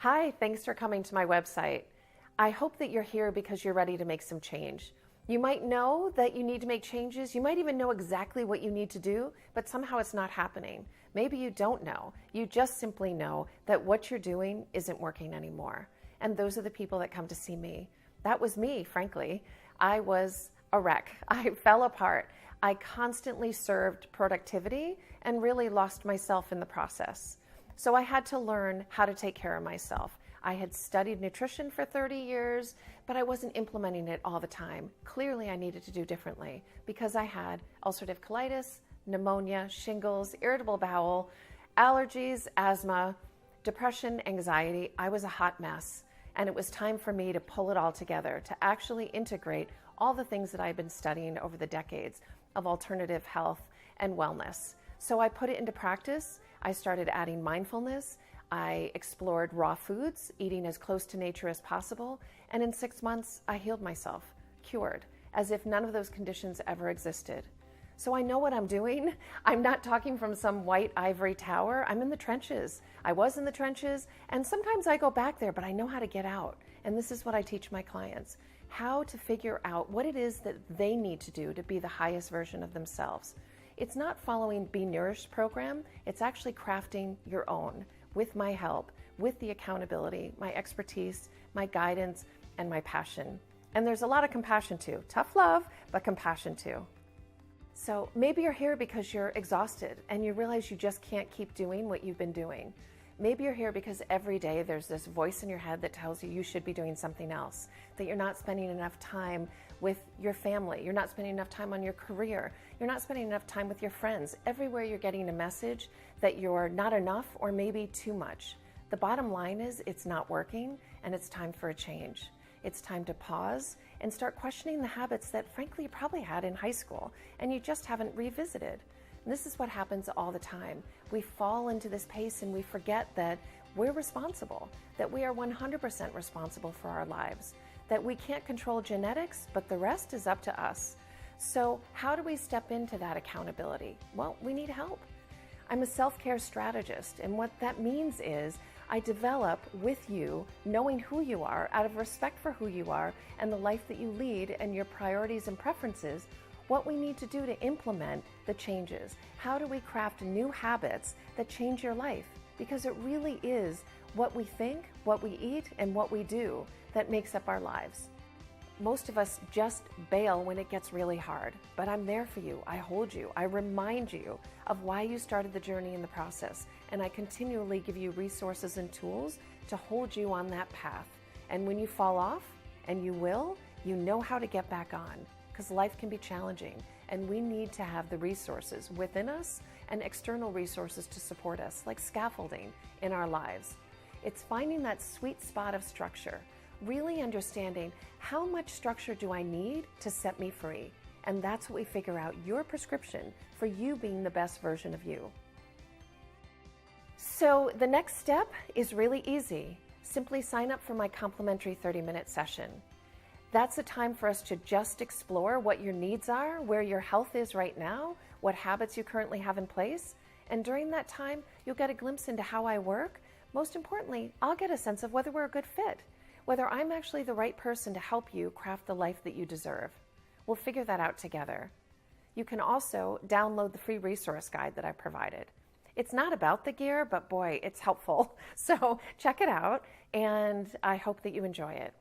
Hi, thanks for coming to my website. I hope that you're here because you're ready to make some change. You might know that you need to make changes. You might even know exactly what you need to do, but somehow it's not happening. Maybe you don't know. You just simply know that what you're doing isn't working anymore. And those are the people that come to see me. That was me, frankly. I was a wreck. I fell apart. I constantly served productivity and really lost myself in the process. So I had to learn how to take care of myself. I had studied nutrition for 30 years, but I wasn't implementing it all the time. Clearly, I needed to do differently because I had ulcerative colitis, pneumonia, shingles, irritable bowel, allergies, asthma, depression, anxiety. I was a hot mess, and it was time for me to pull it all together, to actually integrate all the things that I've been studying over the decades of alternative health and wellness. So I put it into practice. I started adding mindfulness. I explored raw foods, eating as close to nature as possible. And in 6 months, I healed myself, cured, as if none of those conditions ever existed. So I know what I'm doing. I'm not talking from some white ivory tower. I'm in the trenches. I was in the trenches, and sometimes I go back there, but I know how to get out. And this is what I teach my clients, how to figure out what it is that they need to do to be the highest version of themselves. It's not following Be Nourished program. It's actually crafting your own with my help, with the accountability, my expertise, my guidance, and my passion. And there's a lot of compassion too. Tough love, but compassion too. So maybe you're here because you're exhausted and you realize you just can't keep doing what you've been doing. Maybe you're here because every day there's this voice in your head that tells you should be doing something else, that you're not spending enough time with your family, you're not spending enough time on your career, you're not spending enough time with your friends. Everywhere you're getting a message that you're not enough or maybe too much. The bottom line is it's not working and it's time for a change. It's time to pause and start questioning the habits that frankly you probably had in high school and you just haven't revisited. And this is what happens all the time. We fall into this pace and we forget that we're responsible, that we are 100% responsible for our lives, that we can't control genetics, but the rest is up to us. So how do we step into that accountability? Well, we need help. I'm a self-care strategist, and what that means is I develop with you, knowing who you are, out of respect for who you are and the life that you lead and your priorities and preferences, what we need to do to implement the changes. How do we craft new habits that change your life? Because it really is what we think, what we eat, and what we do that makes up our lives. Most of us just bail when it gets really hard, but I'm there for you. I hold you. I remind you of why you started the journey in the process, and I continually give you resources and tools to hold you on that path. And when you fall off, and you will, you know how to get back on, because life can be challenging, and we need to have the resources within us and external resources to support us, like scaffolding in our lives. It's finding that sweet spot of structure, really understanding how much structure do I need to set me free. And that's what we figure out, your prescription for you being the best version of you. So the next step is really easy. Simply sign up for my complimentary 30-minute session. That's a time for us to just explore what your needs are, where your health is right now, what habits you currently have in place. And during that time, you'll get a glimpse into how I work. Most importantly, I'll get a sense of whether we're a good fit, whether I'm actually the right person to help you craft the life that you deserve. We'll figure that out together. You can also download the free resource guide that I provided. It's not about the gear, but boy, it's helpful. So check it out, and I hope that you enjoy it.